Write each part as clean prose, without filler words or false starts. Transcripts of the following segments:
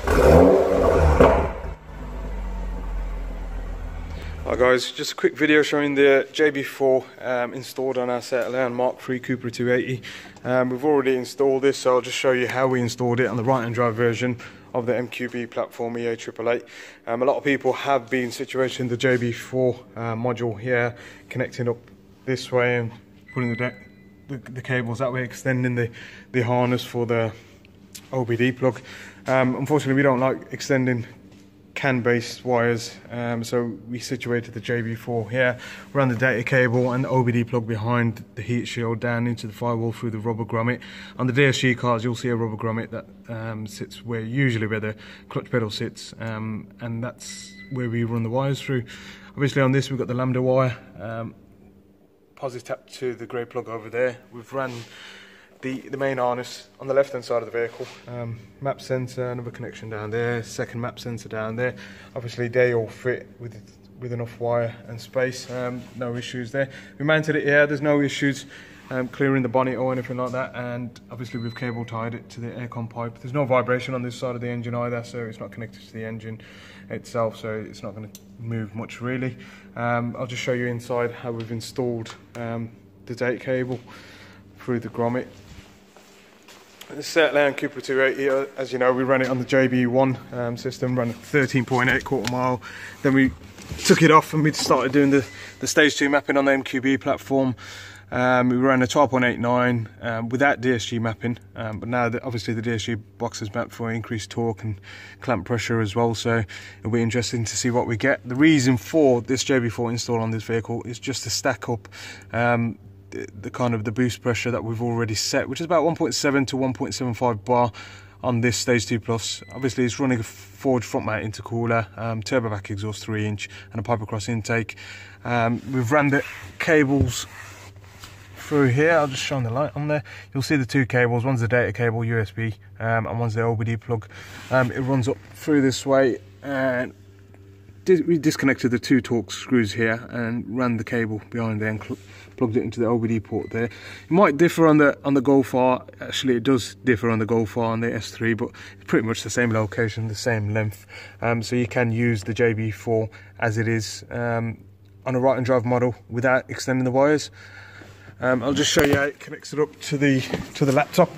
Hi guys, just a quick video showing the JB4 installed on our set Leon Mark III Cupra 280. We've already installed this, so I'll just show you how we installed it on the right-hand drive version of the MQB platform EA888. A lot of people have been situated in the JB4 module here, connecting up this way and putting the cables that way, extending the harness for the OBD plug. Unfortunately, we don't like extending CAN-based wires, so we situated the JB4 here, ran the data cable and the OBD plug behind the heat shield down into the firewall through the rubber grommet. On the DSG cars you'll see a rubber grommet that sits usually where the clutch pedal sits, and that's where we run the wires through. Obviously on this we've got the lambda wire, positive tap to the grey plug over there. We've ran the main harness on the left hand side of the vehicle, map sensor, another connection down there, second map sensor down there. Obviously they all fit with enough wire and space, no issues there. We mounted it here, there's no issues clearing the bonnet or anything like that, and obviously we've cable tied it to the aircon pipe. There's no vibration on this side of the engine either, so it's not connected to the engine itself, so it's not going to move much really. I'll just show you inside how we've installed the data cable through the grommet. The set Leon Cupra 280, as you know, we ran it on the JB1 system, ran 13.8 quarter mile. Then we took it off and we started doing the stage 2 mapping on the MQB platform. We ran a 12.89 without DSG mapping, but now obviously the DSG box is mapped for increased torque and clamp pressure as well, so it'll be interesting to see what we get. The reason for this JB4 install on this vehicle is just to stack up the kind of the boost pressure that we've already set, which is about 1.7 to 1.75 bar on this stage 2 plus. Obviously it's running a forged front mount intercooler, turbo back exhaust 3-inch and a pipe across intake. We've ran the cables through here. I'll just shine the light on there. You'll see the two cables, one's the data cable USB and one's the OBD plug. It runs up through this way, and we disconnected the two Torx screws here and ran the cable behind there and plugged it into the OBD port there. It might differ on the Golf R. Actually it does differ on the Golf R and the S3, but it's pretty much the same location, the same length, so you can use the JB4 as it is on a right and drive model without extending the wires. I'll just show you how it connects it up to the laptop.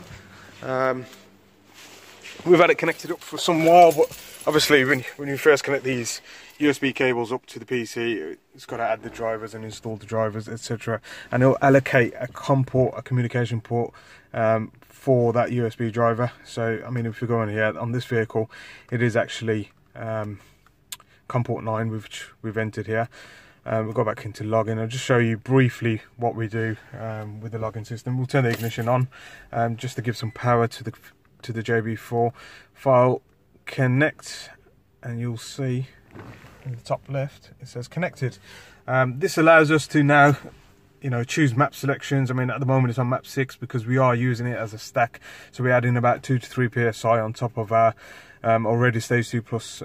We've had it connected up for some while, but obviously when you first connect these USB cables up to the PC, it's got to add the drivers and install the drivers, etc. And it'll allocate a COM port, a communication port, for that USB driver. So I mean, if we go on here on this vehicle, it is actually COM port 9 which we've entered here. We'll go back into login. I'll just show you briefly what we do with the login system. We'll turn the ignition on just to give some power to the JB4. File connect, and you'll see in the top left it says connected. This allows us to now, you know, choose map selections. I mean, at the moment it's on map 6 because we are using it as a stack, so we're adding about 2 to 3 psi on top of our already stage 2 plus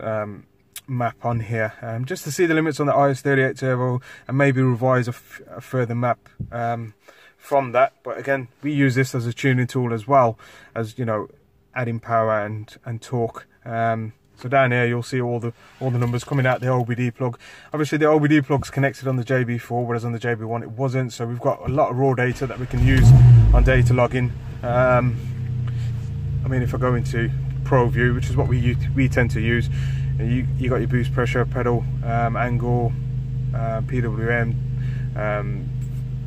map on here, just to see the limits on the IS38 turbo and maybe revise a further map from that. But again, we use this as a tuning tool as well as, you know, adding power and torque. So down here you'll see all the numbers coming out the OBD plug. Obviously the OBD plug's connected on the JB4, whereas on the JB1 it wasn't, so we've got a lot of raw data that we can use on data logging. I mean, if I go into Pro View, which is what we tend to use, you got your boost pressure, pedal, angle, PWM,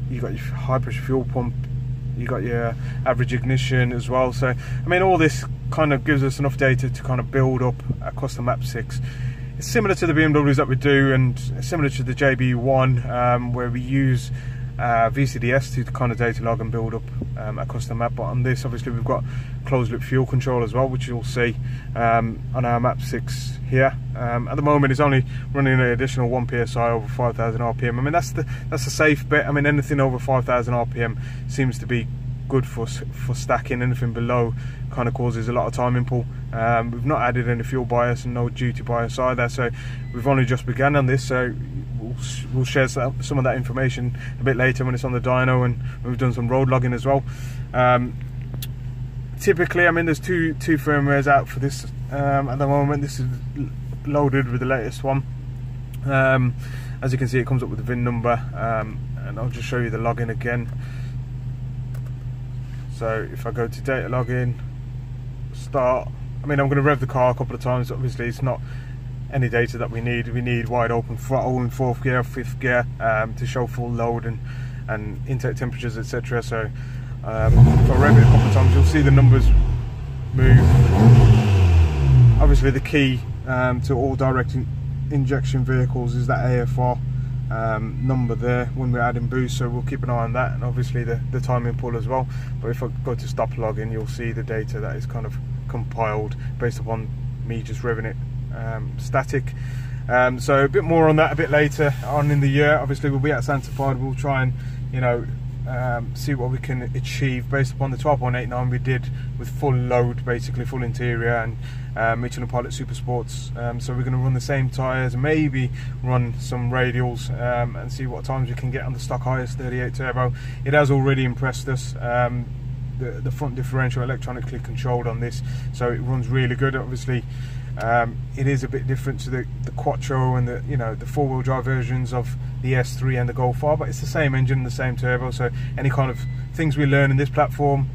you got your high pressure fuel pump, you got your average ignition as well. So I mean, all this kind of gives us enough data to kind of build up a custom map 6. It's similar to the BMWs that we do, and similar to the JB1 where we use VCDS to kind of data log and build up a custom map. But on this, obviously we've got closed loop fuel control as well, which you'll see on our map 6 here. At the moment it's only running an additional 1 psi over 5,000 rpm. I mean, that's a safe bet. I mean, anything over 5,000 rpm seems to be good for stacking. Anything below kind of causes a lot of timing pull. We've not added any fuel bias and no duty bias either, so we've only just begun on this, so we'll share some of that information a bit later when it's on the dyno and we've done some road logging as well. typically, I mean, there's two firmwares out for this at the moment. This is loaded with the latest one. As you can see, it comes up with the VIN number, and I'll just show you the login again. So if I go to data login, start, I mean, I'm going to rev the car a couple of times. Obviously it's not any data that we need. We need wide open throttle in 4th gear, 5th gear, to show full load and intake temperatures, etc. So if I rev it a couple of times, you'll see the numbers move. Obviously the key to all direct injection vehicles is that AFR number there when we're adding boost, so we'll keep an eye on that, and obviously the timing pull as well. But if I go to stop login, you'll see the data that is kind of compiled based upon me just revving it static. So a bit more on that a bit later on in the year. Obviously we'll be at Sanctified, we'll try and, you know, see what we can achieve based upon the 12.89 we did with full load, basically full interior, and Michelin Pilot Super Sports. So we're going to run the same tyres, maybe run some radials, and see what times we can get on the stock highest 38 turbo. It has already impressed us. The front differential electronically controlled on this, so it runs really good. Obviously it is a bit different to the Quattro and the, you know, the 4-wheel drive versions of the S3 and the Golf R, but it's the same engine, the same turbo, so any kind of things we learn in this platform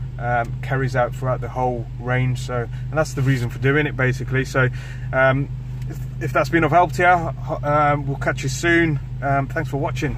carries out throughout the whole range. So, and that's the reason for doing it, basically. So if that's been of help to you, we'll catch you soon. Thanks for watching.